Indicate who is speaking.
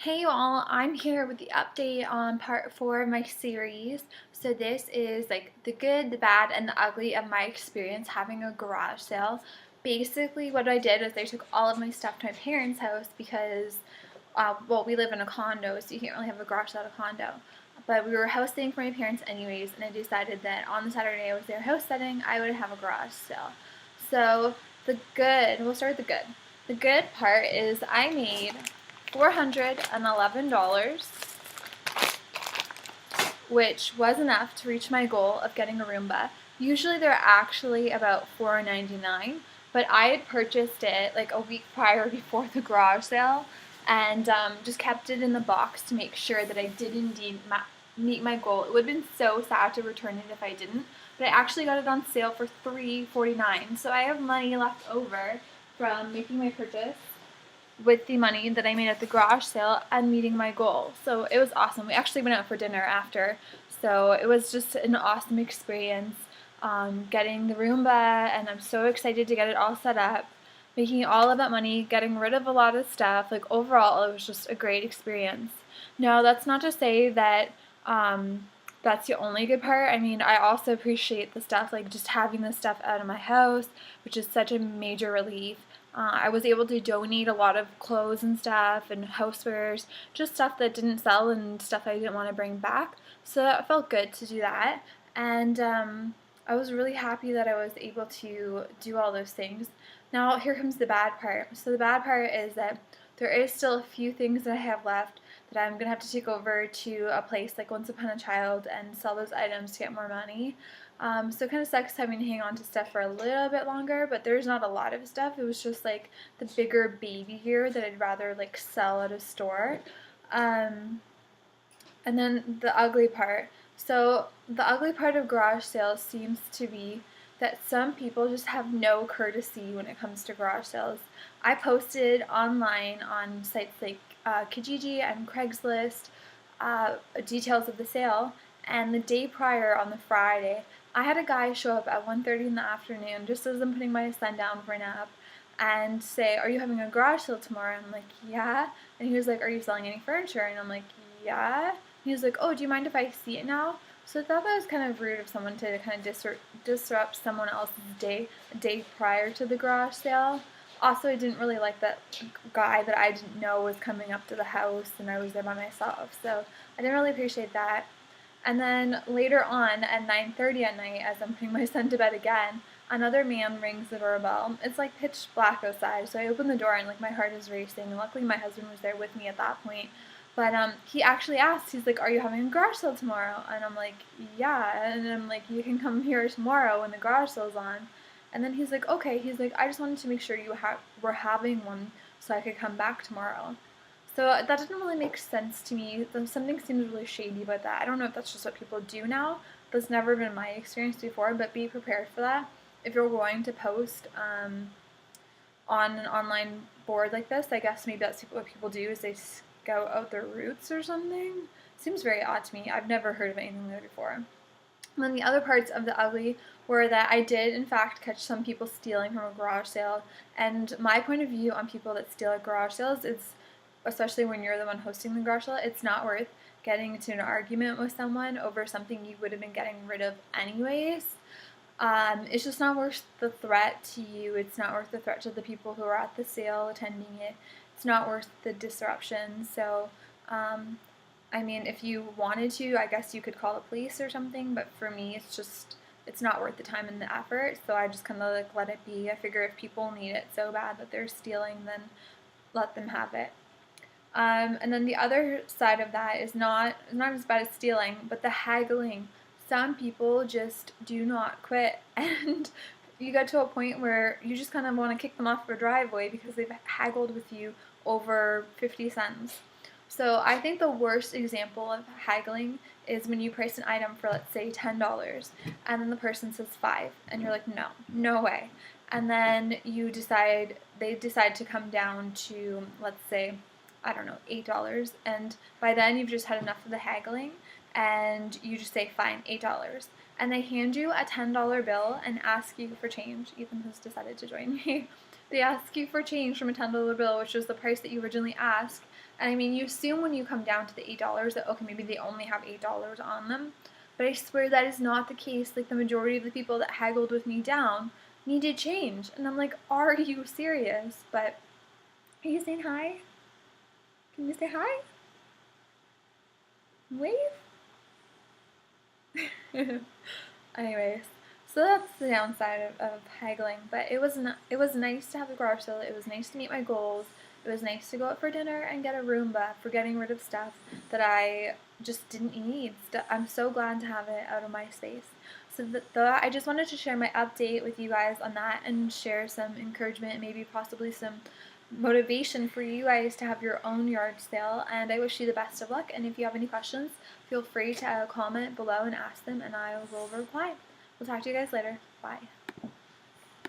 Speaker 1: Hey y'all, I'm here with the update on part 4 of my series. So this is like the good, the bad, and the ugly of my experience having a garage sale. Basically what I did was I took all of my stuff to my parents' house because, well, we live in a condo, so you can't really have a garage sale at a condo. But we were house sitting for my parents anyways, and I decided that on the Saturday I was there house sitting, I would have a garage sale. So the good, we'll start with the good. The good part is I made $411, which was enough to reach my goal of getting a Roomba. Usually they're actually about $4.99, but I had purchased it like a week prior before the garage sale and just kept it in the box to make sure that I did indeed meet my goal. It would have been so sad to return it if I didn't, but I actually got it on sale for $3.49, so I have money left over from making my purchase with the money that I made at the garage sale and meeting my goal. So it was awesome. We actually went out for dinner after, so it was just an awesome experience getting the Roomba, and I'm so excited to get it all set up, making all of that money, getting rid of a lot of stuff. Like overall, it was just a great experience. Now, that's not to say that that's the only good part. I mean, I also appreciate the stuff, like just having the stuff out of my house, which is such a major relief. I was able to donate a lot of clothes and stuff and housewares, just stuff that didn't sell and stuff I didn't want to bring back. So that felt good to do that. And I was really happy that I was able to do all those things. Now, here comes the bad part. So the bad part is that there is still a few things that I have left that I'm going to have to take over to a place like Once Upon a Child and sell those items to get more money. So it kind of sucks having to hang on to stuff for a little bit longer, but there's not a lot of stuff. It was just like the bigger baby gear that I'd rather like sell at a store. Um, and then the ugly part. So the ugly part of garage sales seems to be that some people just have no courtesy when it comes to garage sales. I posted online on sites like Kijiji and Craigslist details of the sale, and the day prior on the Friday, I had a guy show up at 1:30 in the afternoon just as I'm putting my son down for a nap and say, "Are you having a garage sale tomorrow?" And I'm like, "Yeah." And he was like, "Are you selling any furniture?" And I'm like, "Yeah." And he was like, "Oh, do you mind if I see it now?" So I thought that was kind of rude of someone to kind of disrupt someone else's day a day prior to the garage sale. Also, I didn't really like that guy that I didn't know was coming up to the house and I was there by myself. So I didn't really appreciate that. And then later on at 9:30 at night, as I'm putting my son to bed again, another man rings the doorbell. It's like pitch black outside, so I open the door and like my heart is racing. And luckily my husband was there with me at that point. But he actually asked, he's like, "Are you having a garage sale tomorrow?" And I'm like, "Yeah." And I'm like, "You can come here tomorrow when the garage sale's on." And then he's like, "Okay." He's like, "I just wanted to make sure you were having one so I could come back tomorrow." So that didn't really make sense to me. Something seems really shady about that. I don't know if that's just what people do now. That's never been my experience before, but be prepared for that. If you're going to post on an online board like this, I guess maybe that's what people do is they scout out their routes or something. Seems very odd to me. I've never heard of anything like that before. And then the other parts of the ugly were that I did, in fact, catch some people stealing from a garage sale. And my point of view on people that steal at garage sales is, especially when you're the one hosting the garage sale, it's not worth getting into an argument with someone over something you would have been getting rid of anyways. It's just not worth the threat to you. It's not worth the threat to the people who are at the sale attending it. It's not worth the disruption. So, I mean, if you wanted to, I guess you could call the police or something, but for me, it's not worth the time and the effort, so I just kind of like let it be. I figure if people need it so bad that they're stealing, then let them have it. And then the other side of that is not as bad as stealing, but the haggling. Some people just do not quit, and you get to a point where you just kind of want to kick them off your driveway because they've haggled with you over 50 cents. So I think the worst example of haggling is when you price an item for, let's say, $10, and then the person says 5, and you're like, no, no way. And then they decide to come down to, let's say, I don't know, $8, and by then you've just had enough of the haggling, and you just say, fine, $8. And they hand you a $10 bill and ask you for change. Ethan has decided to join me. They ask you for change from a $10 bill, which was the price that you originally asked, And I mean, you assume when you come down to the $8 that, okay, maybe they only have $8 on them. But I swear that is not the case. Like, the majority of the people that haggled with me down needed change. And I'm like, are you serious? But are you saying hi? Can you say hi? Wave? Anyways, so that's the downside of haggling. But it was nice to have the garage sale. It was nice to meet my goals. It was nice to go out for dinner and get a Roomba for getting rid of stuff that I just didn't need. I'm so glad to have it out of my space. So I just wanted to share my update with you guys on that and share some encouragement, maybe possibly some motivation for you guys to have your own yard sale. And I wish you the best of luck. And if you have any questions, feel free to comment below and ask them, and I will reply. We'll talk to you guys later. Bye.